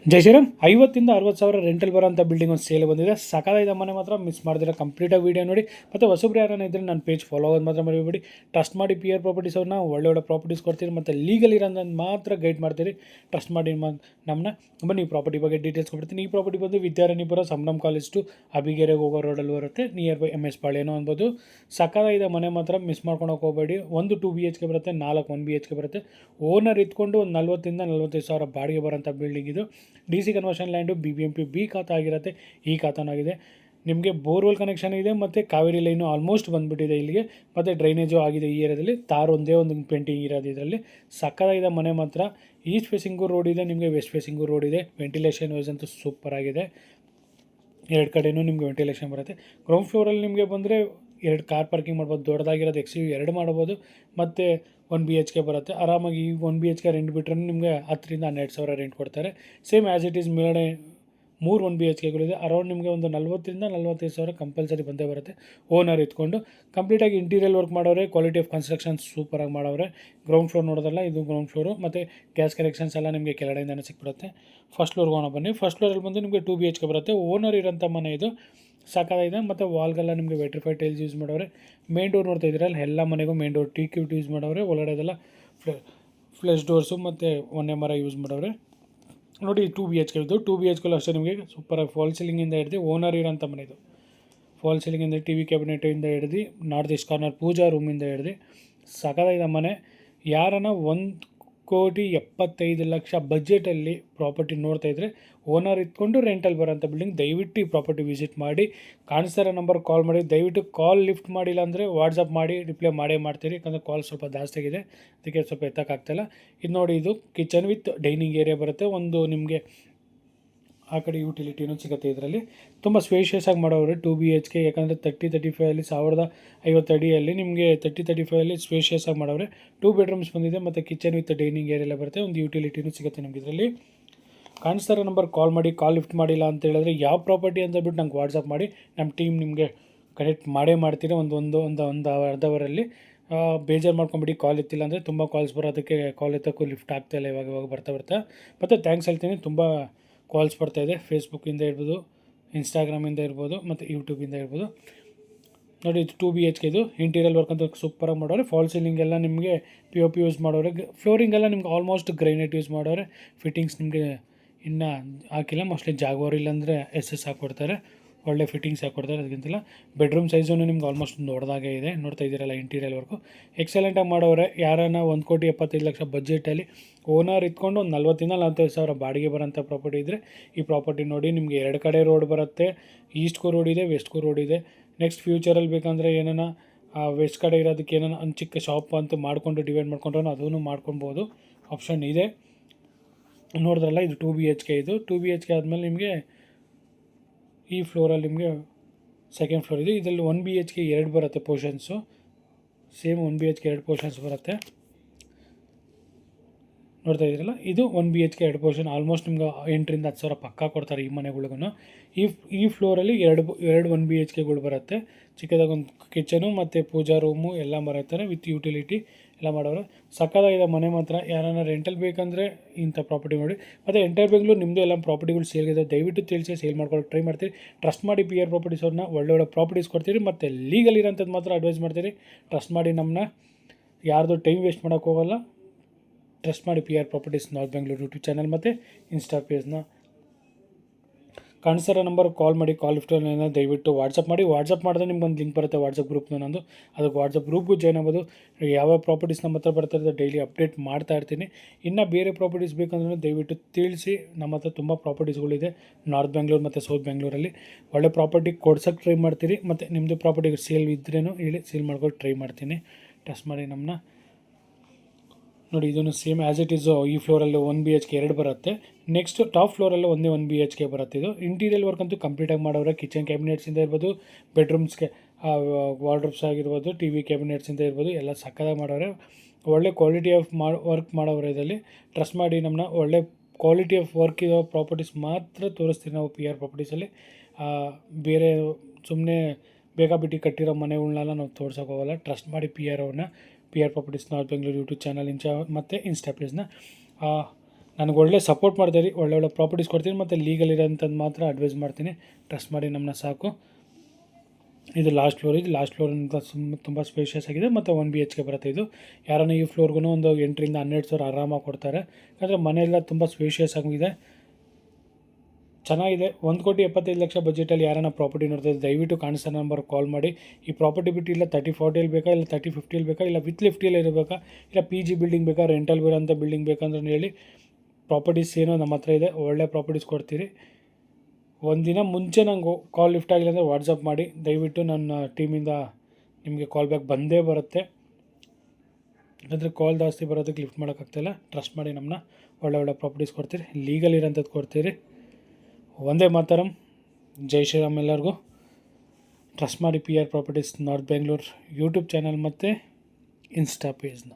ಜೈ Shriram. 50,000 rental ಬರೋಂಥ building ಒಂದು sale ಬಂದಿದೆ. ಸಕಾಲಾಗಿದೆ ಮನೆ ಮಾತ್ರ ಮಿಸ್ ಮಾಡಿದ್ರೆ ಕಂಪ್ಲೀಟಾಗಿ ವೀಡಿಯೋ ನೋಡಿ. ಮತ್ತು ಹೊಸಬ್ರು ಯಾರನ್ನ ಇದ್ದರೆ ನನ್ನ ಪೇಜ್ ಫಾಲೋ ಆಗೋದು ಮಾತ್ರ ಮರಿಬೇಡಿ. ಟ್ರಸ್ಟ್ ಮಾಡಿ ಪಿ ಆರ್ ಪ್ರಾಪರ್ಟೀಸ್ ಅವ್ರನ್ನ ಒಳ್ಳೆ ಪ್ರಾಪರ್ಟೀಸ್ ಕೊಡ್ತೀರಿ ಮತ್ತು ಲೀಗಲ್ ಇರೋದನ್ನ ಮಾತ್ರ ಗೈಡ್ ಮಾಡ್ತೀರಿ. ಟ್ರಸ್ಟ್ ಮಾಡಿ ನಮ್ಮನ್ನ ಬನ್ನಿ ಪ್ರಾಪರ್ಟಿ ಬಗ್ಗೆ ಡೀಟೇಲ್ಸ್ ಕೊಡ್ತೀನಿ. ಈ ಪ್ರಾಪರ್ಟಿ ಬಂದು ವಿದ್ಯಾರಣ್ಯಪುರ ಸಂಭ್ರಮ್ ಕಾಲೇಜ್ ಟು ಅಬಿಗೆರೆಗೆ ಹೋಗೋ ರೋಡಲ್ಲಿ ಬರುತ್ತೆ. ನಿಯರ್ ಬೈ MS ಪಾಳ್ಯನೋ ಅನ್ಬೋದು. ಸಕಾಲಾಗಿದೆ ಮನೆ ಮಾತ್ರ ಮಿಸ್ ಮಾಡ್ಕೊಳಕ್ಕೆ ಹೋಗಬೇಡಿ. 1 2 BHK ಬರುತ್ತೆ, 4 1 BHK ಬರುತ್ತೆ. ಓನರ್ ಇದ್ಕೊಂಡು ಒಂದು 40,000 45,000 ಬಾಡಿಗೆ ಬರೋಂಥ ಬಿಲ್ಡಿಂಗ್ ಇದು. DC conversion land BBMP B ಖಾತಾ ಆಗಿರುತ್ತೆ. ಈ ಖಾತಾನಾಗಿದೆ. ನಿಮಗೆ ಬೋರ್ವೆಲ್ ಕನೆಕ್ಷನ್ ಇದೆ ಮತ್ತು ಕಾವೇರಿ ಲೈನು ಆಲ್ಮೋಸ್ಟ್ ಬಂದುಬಿಟ್ಟಿದೆ ಇಲ್ಲಿಗೆ. ಮತ್ತು ಡ್ರೈನೇಜು ಆಗಿದೆ ಈ ಏರಿಯಾದಲ್ಲಿ. ತಾರ್ ಒಂದೇ ಒಂದು ಪೇಂಟಿಂಗ್ ಇರೋದು ಇದರಲ್ಲಿ. ಸಕ್ಕತ್ತಾಗಿದೆ ಮನೆ ಮಾತ್ರ. ಈಸ್ಟ್ ಫೇಸಿಂಗು ರೋಡ್ ಇದೆ, ನಿಮಗೆ ವೆಸ್ಟ್ ಫೇಸಿಂಗು ರೋಡ್ ಇದೆ. ವೆಂಟಿಲೇಷನ್ ವೈಸ್ ಅಂತೂ ಸೂಪರ್ ಆಗಿದೆ. ಎರಡು ಕಡೆಯೂ ನಿಮಗೆ ವೆಂಟಿಲೇಷನ್ ಬರುತ್ತೆ. ಗ್ರೌಂಡ್ ಫ್ಲೋರಲ್ಲಿ ನಿಮಗೆ ಬಂದರೆ 2 ಕಾರ್ ಪಾರ್ಕಿಂಗ್ ಮಾಡ್ಬೋದು. ದೊಡ್ಡದಾಗಿರೋದು XUV 2 ಮಾಡ್ಬೋದು. ಮತ್ತು 1 BHK ಬರುತ್ತೆ. ಆರಾಮಾಗಿ 1 BHK ರೆಂಟ್ ಬಿಟ್ಟರೆ ನಿಮಗೆ 10,000 ರಿಂದ 12,000 ರೆಂಟ್ ಕೊಡ್ತಾರೆ. ಸೇಮ್ ಆ್ಯಸ್ ಇಟ್ ಈಸ್ ಮೇಲ್ಗಡೆ 3 1 BHKಗಳಿದೆ. ಅರೌಂಡ್ ನಿಮಗೆ ಒಂದು 40,000 ರಿಂದ 45,000 ಕಂಪಲ್ಸರಿ ಬಂದೇ ಬರುತ್ತೆ. ಓನರ್ ಇದ್ಕೊಂಡು ಕಂಪ್ಲೀಟಾಗಿ ಇಂಟೀರಿಯಲ್ ವರ್ಕ್ ಮಾಡೋರೆ. ಕ್ವಾಲಿಟಿ ಆಫ್ ಕನ್ಸ್ಟ್ರಕ್ಷನ್ ಸೂಪರಾಗಿ ಮಾಡೋರೆ. ಗ್ರೌಂಡ್ ಫ್ಲೋರ್ ನೋಡೋದಲ್ಲ, ಇದು ಗ್ರೌಂಡ್ ಫ್ಲೋರು. ಮತ್ತು ಗ್ಯಾಸ್ ಕನೆಕ್ಷನ್ಸ್ ಎಲ್ಲ ನಿಮಗೆ ಕೆಳಗಡೆಯಿಂದನೇ ಸಿಕ್ಬಿಡುತ್ತೆ. ಫಸ್ಟ್ ಫ್ಲೋರ್ಗೆ ಹೋಗೋಣ ಬನ್ನಿ. ಫಸ್ಟ್ ಫ್ಲೋರಲ್ಲಿ ಬಂದು ನಿಮಗೆ 2 BHK ಬರುತ್ತೆ. ಓನರ್ ಇರೋಂಥ ಮನೆ ಇದು. ಸಾಕಾಗಿದೆ. ಮತ್ತು ವಾಲ್ಗೆಲ್ಲ ನಿಮಗೆ ವೆಟ್ರಿಫೈಡ್ ಟೈಲ್ಸ್ ಯೂಸ್ ಮಾಡೋರೆ. ಮೇನ್ ಡೋರ್ ನೋಡ್ತಾ ಇದ್ದೀರಲ್ಲ, ಎಲ್ಲ ಮನೆಗೂ ಮೇನ್ ಡೋರ್ TQT ಯೂಸ್ ಮಾಡೋರೆ. ಒಳಗಡೆದೆಲ್ಲ ಫ್ಲೆಶ್ ಡೋರ್ಸು ಮತ್ತು ಒನ್ನೆ ಮರ ಯೂಸ್ ಮಾಡೋರೆ. ನೋಡಿ 2 BHK ಇದು. 2 BHK ಅಷ್ಟೇ ನಿಮಗೆ ಸೂಪರಾಗಿ ಫಾಲ್ ಸೀಲಿಂಗಿಂದ ಹಿಡಿದು ಓನರ್ ಇರೋಂಥ ಮನೆ ಇದು. ಫಾಲ್ ಸೀಲಿಂಗಿಂದ TV ಕ್ಯಾಬಿನೆಟಿಂದ ಹಿಡಿದು ನಾರ್ತ್ ಈಸ್ಟ್ ಕಾರ್ನರ್ ಪೂಜಾ ರೂಮಿಂದ ಹಿಡಿದು ಸಖತ್ತಾಗಿದೆ ಮನೆ. ಯಾರನ್ನ 1,75,00,000 ಬಜೆಟಲ್ಲಿ ಪ್ರಾಪರ್ಟಿ ನೋಡ್ತಾಯಿದ್ರೆ ಓನರ್ ಇಟ್ಕೊಂಡು ರೆಂಟಲ್ಲಿ ಬರೋಂಥ ಬಿಲ್ಡಿಂಗ್. ದಯವಿಟ್ಟು ಈ ಪ್ರಾಪರ್ಟಿ ವಿಸಿಟ್ ಮಾಡಿ. ಕಾಣಿಸ್ತಾರೋ ನಂಬರ್ ಕಾಲ್ ಮಾಡಿ. ದಯವಿಟ್ಟು ಕಾಲ್ ಲಿಫ್ಟ್ ಮಾಡಿಲ್ಲ ಅಂದರೆ ವಾಟ್ಸಪ್ ಮಾಡಿ, ರಿಪ್ಲೈ ಮಾಡೇ ಮಾಡ್ತೀರಿ. ಯಾಕಂದರೆ ಕಾಲ್ ಸ್ವಲ್ಪ ಜಾಸ್ತಿ ಆಗಿದೆ, ಅದಕ್ಕೆ ಸ್ವಲ್ಪ ಎತ್ತಕ್ಕಾಗ್ತಾಯಿಲ್ಲ. ಇದು ನೋಡಿ, ಇದು ಕಿಚನ್ ವಿತ್ ಡೈನಿಂಗ್ ಏರಿಯಾ ಬರುತ್ತೆ. ಒಂದು ನಿಮಗೆ ಆ ಕಡೆ ಯುಟಿಲಿಟಿನೂ ಸಿಗುತ್ತೆ. ಇದರಲ್ಲಿ ತುಂಬ ಸ್ಪೇಷಿಯಸ್ ಆಗಿ ಮಾಡೋರು 2 BHK. ಯಾಕಂದರೆ 30-35 1050 ಅಡಿಯಲ್ಲಿ ನಿಮಗೆ 30-35 ಸ್ಪೇಷಿಯಸ್ ಆಗಿ ಮಾಡೋರೆ. 2 ಬೆಡ್ರೂಮ್ಸ್ ಬಂದಿದೆ ಮತ್ತು ಕಿಚನ್ ವಿತ್ ಡೈನಿಂಗ್ ಏರಿಯಾ ಬರುತ್ತೆ. ಒಂದು ಯುಟಿಲಿಟಿನೂ ಸಿಗುತ್ತೆ ನಿಮಗೆ ಇದರಲ್ಲಿ. ಕಾಣಿಸ್ತಾರೋ ನಂಬರ್ ಕಾಲ್ ಮಾಡಿ. ಕಾಲ್ ಲಿಫ್ಟ್ ಮಾಡಿಲ್ಲ ಅಂತ ಹೇಳಿದ್ರೆ ಯಾವ ಪ್ರಾಪರ್ಟಿ ಅಂತ ಬಿಟ್ಟು ನಂಗೆ ವಾಟ್ಸಪ್ ಮಾಡಿ. ನಮ್ಮ ಟೀಮ್ ನಿಮಗೆ ಕನೆಕ್ಟ್ ಮಾಡೇ ಮಾಡ್ತೀರಿ ಒಂದು ಅರ್ಧ ಅವರಲ್ಲಿ. ಬೇಜಾರು ಮಾಡ್ಕೊಂಬಿಡಿ ಕಾಲ್ ಎತ್ತಿಲ್ಲ ಅಂದರೆ. ತುಂಬ ಕಾಲ್ಸ್ ಬರೋದಕ್ಕೆ ಕಾಲ್ ಎತ್ತಕ್ಕೂ ಲಿಫ್ಟ್ ಆಗ್ತಾಯಿಲ್ಲ ಇವಾಗ ಬರ್ತಾ. ಮತ್ತು ಥ್ಯಾಂಕ್ಸ್ ಹೇಳ್ತೀನಿ. ತುಂಬ ಕಾಲ್ಸ್ ಬರ್ತಾಯಿದೆ. ಫೇಸ್ಬುಕ್ಕಿಂದ ಇರ್ಬೋದು, ಇನ್ಸ್ಟಾಗ್ರಾಮಿಂದ ಇರ್ಬೋದು, ಮತ್ತು ಯೂಟ್ಯೂಬಿಂದ ಇರ್ಬೋದು. ನೋಡಿ, ಇದು 2 BHK ಇದು. ಇಂಟೀರಿಯಲ್ ವರ್ಕ್ ಅಂತ ಸೂಪರಾಗಿ ಮಾಡೋರೆ. ಫಾಲ್ ಸೀಲಿಂಗ್ ಎಲ್ಲ ನಿಮಗೆ POP ಯೂಸ್ ಮಾಡೋರೆ. ಫ್ಲೋರಿಂಗ್ ಎಲ್ಲ ನಿಮ್ಗೆ ಆಲ್ಮೋಸ್ಟ್ ಗ್ರೈನೇಟ್ ಯೂಸ್ ಮಾಡೋರೆ. ಫಿಟ್ಟಿಂಗ್ಸ್ ನಿಮಗೆ ಇನ್ನೂ ಹಾಕಿಲ್ಲ. ಮೋಸ್ಟ್ಲಿ ಜಾಗ್ವಾರ್ ಇಲ್ಲಾಂದರೆ SS ಹಾಕ್ಕೊಡ್ತಾರೆ. ಒಳ್ಳೆ ಫಿಟ್ಟಿಂಗ್ಸ್ ಹಾಕ್ಕೊಡ್ತಾರೆ. ಅದಕ್ಕಿಂತಲ್ಲ ಬೆಡ್ರೂಮ್ ಸೈಜೂ ನಿಮ್ಗೆ ಆಲ್ಮೋಸ್ಟ್ ದೊಡ್ಡದಾಗೇ ಇದೆ. ನೋಡ್ತಾ ಇದ್ದೀರಲ್ಲ ಇಂಟೀರಿಯಲ್ ವರ್ಕು ಎಕ್ಸಲೆಂಟಾಗಿ ಮಾಡೋರೆ. ಯಾರನ್ನ 1,75,00,000 ಬಜೆಟಲ್ಲಿ ಓನರ್ ಇಟ್ಕೊಂಡು ಒಂದು 40,000 ರಿಂದ 45,000 ಬಾಡಿಗೆ ಬರೋಂಥ ಪ್ರಾಪರ್ಟಿ ಇದ್ದರೆ ಈ ಪ್ರಾಪರ್ಟಿ ನೋಡಿ. ನಿಮಗೆ 2 ಕಡೆ ರೋಡ್ ಬರುತ್ತೆ. ಈಸ್ಟ್ಗೂ ರೋಡ್ ಇದೆ, ವೆಸ್ಟ್ಗೂ ರೋಡ್ ಇದೆ. ನೆಕ್ಸ್ಟ್ ಫ್ಯೂಚರಲ್ಲಿ ಬೇಕಂದರೆ ಏನಾನ ವೆಸ್ಟ್ ಕಡೆ ಇರೋದಕ್ಕೆ ಏನಾನ ಒಂದು ಚಿಕ್ಕ ಶಾಪ್ ಅಂತೂ ಮಾಡಿಕೊಂಡು ಡಿವೈಡ್ ಮಾಡ್ಕೊಂಡ್ರೂ ಅದನ್ನು ಮಾಡ್ಕೊಬೋದು. ಆಪ್ಷನ್ ಇದೆ. ನೋಡಿದ್ರಲ್ಲ, ಇದು 2 BHK ಇದು. 2 BHK ಆದಮೇಲೆ ನಿಮಗೆ ಈ ಫ್ಲೋರಲ್ಲಿ ನಿಮಗೆ ಸೆಕೆಂಡ್ ಫ್ಲೋರ್ ಇದೆ. ಇದರಲ್ಲಿ 1 BHK 2 ಬರುತ್ತೆ ಪೋರ್ಷನ್ಸು. ಸೇಮ್ 1 BHK 2 ಪೋರ್ಷನ್ಸ್ ಬರುತ್ತೆ. ನೋಡ್ತಾ ಇದ್ದೀರಲ್ಲ, ಇದು 1 BHK 2 ಪೋರ್ಷನ್. ಆಲ್ಮೋಸ್ಟ್ ನಿಮ್ಗೆ 8,000 ರಿಂದ 10,000 ಪಕ್ಕಾ ಕೊಡ್ತಾರೆ ಈ ಮನೆಗಳಿಗೂ. ಈ ಫ್ಲೋರಲ್ಲಿ 2 1 BHKಗಳು ಬರುತ್ತೆ. ಚಿಕ್ಕದಾಗೊಂದು ಕಿಚನು ಮತ್ತು ಪೂಜಾ ರೂಮು ಎಲ್ಲ ಬರುತ್ತಾರೆ ವಿತ್ ಯುಟಿಲಿಟಿ ಎಲ್ಲ ಮಾಡೋರು. ಸಕ್ಕತ್ತಾಗಿದೆ ಮನೆ ಮಾತ್ರ. ಯಾರನ್ನ ರೆಂಟಲ್ ಬೇಕಂದರೆ ಇಂಥ ಪ್ರಾಪರ್ಟಿ ನೋಡಿ. ಮತ್ತು ಎಂಟೈರ್ ಬೆಂಗಳೂರು ನಿಮ್ಮದು ಎಲ್ಲ ಪ್ರಾಪರ್ಟಿಗಳು ಸೇಲ್ಗಿದೆ. ದಯವಿಟ್ಟು ತಿಳಿಸಿ ಸೇಲ್ ಮಾಡ್ಕೊಳ್ಳೋಕೆ ಟ್ರೈ ಮಾಡ್ತೀರಿ. ಟ್ರಸ್ಟ್ ಮಾಡಿ PR ಪ್ರಾಪರ್ಟೀಸ್ ಅವ್ರನ್ನ ಒಳ್ಳೆ ಪ್ರಾಪರ್ಟೀಸ್ ಕೊಡ್ತೀರಿ. ಮತ್ತು ಲೀಗಲ್ ಇರೋಂಥದ್ದು ಮಾತ್ರ ಅಡ್ವೈಸ್ ಮಾಡ್ತೀರಿ. ಟ್ರಸ್ಟ್ ಮಾಡಿ ನಮ್ಮನ್ನ. ಯಾರ್ದು ಟೈಮ್ ವೇಸ್ಟ್ ಮಾಡೋಕ್ಕೆ ಹೋಗಲ್ಲ. ಟ್ರಸ್ಟ್ ಮಾಡಿ PR properties north Bengaluru YouTube channel ಮತ್ತು ಇನ್ಸ್ಟಾ ಪೇಜ್ನ. ಕಾಣಿಸ್ತಾರೋ ನಂಬರ್ ಕಾಲ್ ಮಾಡಿ. ಕಾಲ್ ಲಿಫ್ಟಲ್ಲಿ ದಯವಿಟ್ಟು ವಾಟ್ಸಪ್ ಮಾಡಿ. ವಾಟ್ಸಪ್ ಮಾಡಿದ್ರೆ ನಿಮ್ಗೆ ಒಂದು ಲಿಂಕ್ ಬರುತ್ತೆ ವಾಟ್ಸಪ್ ಗ್ರೂಪ್ನ ನಂದು. ಅದಕ್ಕೆ ವಾಟ್ಸಪ್ ಗ್ರೂಪ್ಗೂ ಜಾಯ್ನ್ ಆಗ್ಬೋದು. ಯಾವ ಪ್ರಾಪರ್ಟೀಸ್ ನಮ್ಮ ಹತ್ರ ಬರ್ತಾರೆ ಡೈಲಿ ಅಪ್ಡೇಟ್ ಮಾಡ್ತಾ ಇರ್ತೀನಿ. ಇನ್ನು ಬೇರೆ ಪ್ರಾಪರ್ಟೀಸ್ ಬೇಕಂದ್ರೂ ದಯವಿಟ್ಟು ತಿಳಿಸಿ. ನಮ್ಮ ಹತ್ರ ತುಂಬ ಪ್ರಾಪರ್ಟೀಸ್ಗಳಿದೆ ನಾರ್ತ್ ಬೆಂಗಳೂರು ಮತ್ತು ಸೌತ್ ಬೆಂಗಳೂರಲ್ಲಿ. ಒಳ್ಳೆ ಪ್ರಾಪರ್ಟಿ ಕೊಡ್ಸೋಕ್ಕೆ ಟ್ರೈ ಮಾಡ್ತೀರಿ. ಮತ್ತು ನಿಮ್ಮದು ಪ್ರಾಪರ್ಟಿ ಸೇಲ್ ಇದ್ರೇನು ಹೇಳಿ, ಸೇಲ್ ಮಾಡ್ಕೊಂಡು ಟ್ರೈ ಮಾಡ್ತೀನಿ. ಟ್ರಸ್ಟ್ ಮಾಡಿ ನಮ್ಮನ್ನ. ನೋಡಿ, ಇದನ್ನು ಸೇಮ್ ಆ್ಯಸ್ ಇಟ್ ಈಸ್. ಈ ಫ್ಲೋರಲ್ಲಿ 1 BHK 2 ಬರುತ್ತೆ. ನೆಕ್ಸ್ಟ್ ಟಾಪ್ ಫ್ಲೋರಲ್ಲಿ ಒಂದೇ 1 BHK ಬರುತ್ತೆ. ಇದು ಇಂಟೀರಿಯಲ್ ವರ್ಕ್ ಅಂತೂ ಕಂಪ್ಲೀಟಾಗಿ ಮಾಡೋರೆ. ಕಿಚನ್ ಕ್ಯಾಬಿನೆಟ್ಸಿಂದ ಇರ್ಬೋದು, ಬೆಡ್ರೂಮ್ಸ್ಗೆ ವಾರ್ಡ್ರೋಬ್ಸ್ ಆಗಿರ್ಬೋದು, TV ಕ್ಯಾಬಿನೆಟ್ಸಿಂದ ಇರ್ಬೋದು, ಎಲ್ಲ ಸಕ್ಕತ್ತಾಗಿ ಮಾಡೋರೆ. ಒಳ್ಳೆ ಕ್ವಾಲಿಟಿ ಆಫ್ ವರ್ಕ್ ಮಾಡೋರು ಇದರಲ್ಲಿ. ಟ್ರಸ್ಟ್ ಮಾಡಿ ನಮ್ಮನ್ನ. ಒಳ್ಳೆ ಕ್ವಾಲಿಟಿ ಆಫ್ ವರ್ಕ್ ಇರೋ ಪ್ರಾಪರ್ಟೀಸ್ ಮಾತ್ರ ತೋರಿಸ್ತೀವಿ ನಾವು PR ಪ್ರಾಪರ್ಟೀಸಲ್ಲಿ. ಬೇರೆ ಸುಮ್ಮನೆ ಬೇಕಾಬಿಟ್ಟು ಕಟ್ಟಿರೋ ಮನೆಗಳನ್ನೆಲ್ಲ ನಾವು ತೋರ್ಸೋಕೆ ಹೋಗಲ್ಲ. ಟ್ರಸ್ಟ್ ಮಾಡಿ PR ಅವ್ರನ್ನ. PR properties north Bengaluru YouTube channel ಮತ್ತು ಇನ್ಸ್ಟಾ ಪೇಜ್ನ. ನನಗೆ ಒಳ್ಳೆ ಸಪೋರ್ಟ್ ಮಾಡ್ತೀರಿ, ಒಳ್ಳೆ ಪ್ರಾಪರ್ಟೀಸ್ ಕೊಡ್ತೀನಿ ಮತ್ತು ಲೀಗಲ್ ಇರೋಂಥದ್ದು ಮಾತ್ರ ಅಡ್ವೈಸ್ ಮಾಡ್ತೀನಿ. ಟ್ರಸ್ಟ್ ಮಾಡಿ ನಮ್ಮನ್ನ ಸಾಕು. ಇದು ಲಾಸ್ಟ್ ಫ್ಲೋರ್. ಇದು ಲಾಸ್ಟ್ ಫ್ಲೋರ್ ಅಂತ ತುಂಬ ಸ್ಪೇಷಿಯಸ್ ಆಗಿದೆ ಮತ್ತು 1 BHK ಬರುತ್ತೆ. ಇದು ಯಾರನ್ನ ಈ ಫ್ಲೋರ್ಗೂ ಒಂದು 8 ರಿಂದ 12 ಸಾವಿರ ಆರಾಮಾಗಿ ಕೊಡ್ತಾರೆ. ಯಾಕಂದರೆ ಮನೆಯೆಲ್ಲ ತುಂಬ ಸ್ಪೇಷಿಯಸ್ ಆಗಿದೆ, ಚೆನ್ನಾಗಿದೆ. 1,75,00,000 ಬಜೆಟಲ್ಲಿ ಯಾರನ್ನ ಪ್ರಾಪರ್ಟಿ ನೋಡ್ತಾ ದಯವಿಟ್ಟು ಕಾಣಿಸೋ ನಂಬರ್ ಕಾಲ್ ಮಾಡಿ. ಈ ಪ್ರಾಪರ್ಟಿ ಬಿಟ್ಟು ಇಲ್ಲ 30-40 ಬೇಕಾ, ಇಲ್ಲ 30-50 ಬೇಕಾ, ಇಲ್ಲ ವಿತ್ ಲಿಫ್ಟಲ್ಲಿ ಇರಬೇಕಾ, ಇಲ್ಲ PG ಬಿಲ್ಡಿಂಗ್ ಬೇಕಾ, ರೆಂಟಲ್ ಬರೋಂಥ ಬಿಲ್ಡಿಂಗ್ ಬೇಕಂದ್ರೆ ಹೇಳಿ. ಪ್ರಾಪರ್ಟೀಸ್ ಏನೋ ನಮ್ಮ ಹತ್ರ ಇದೆ, ಒಳ್ಳೆ ಪ್ರಾಪರ್ಟೀಸ್ ಕೊಡ್ತೀರಿ. ಒಂದಿನ ಮುಂಚೆ ನಂಗೆ ಕಾಲ್ ಲಿಫ್ಟ್ ಆಗಿಲ್ಲ ಅಂದರೆ ವಾಟ್ಸಪ್ ಮಾಡಿ. ದಯವಿಟ್ಟು ನನ್ನ ಟೀಮಿಂದ ನಿಮಗೆ ಕಾಲ್ ಬ್ಯಾಕ್ ಬಂದೇ ಬರುತ್ತೆ. ಯಾಕಂದರೆ ಕಾಲ್ ಜಾಸ್ತಿ ಬರೋದಕ್ಕೆ ಲಿಫ್ಟ್ ಮಾಡೋಕ್ಕಾಗ್ತಾಯಿಲ್ಲ. ಟ್ರಸ್ಟ್ ಮಾಡಿ ನಮ್ಮನ್ನ ಒಳ್ಳೆ ಪ್ರಾಪರ್ಟೀಸ್ ಕೊಡ್ತೀರಿ, ಲೀಗಲ್ ಇರೋಂಥದ್ದು ಕೊಡ್ತೀರಿ. ಒಂದೇ ಮಾತರಂ. ಜೈ ಶ್ರೀರಾಮ್ ಎಲ್ಲರಿಗೂ. ಟ್ರಸ್ಟ್ ಮಾಡಿ PR properties north Bengaluru YouTube channel ಮತ್ತು ಇನ್ಸ್ಟಾ ಪೇಜ್ನ.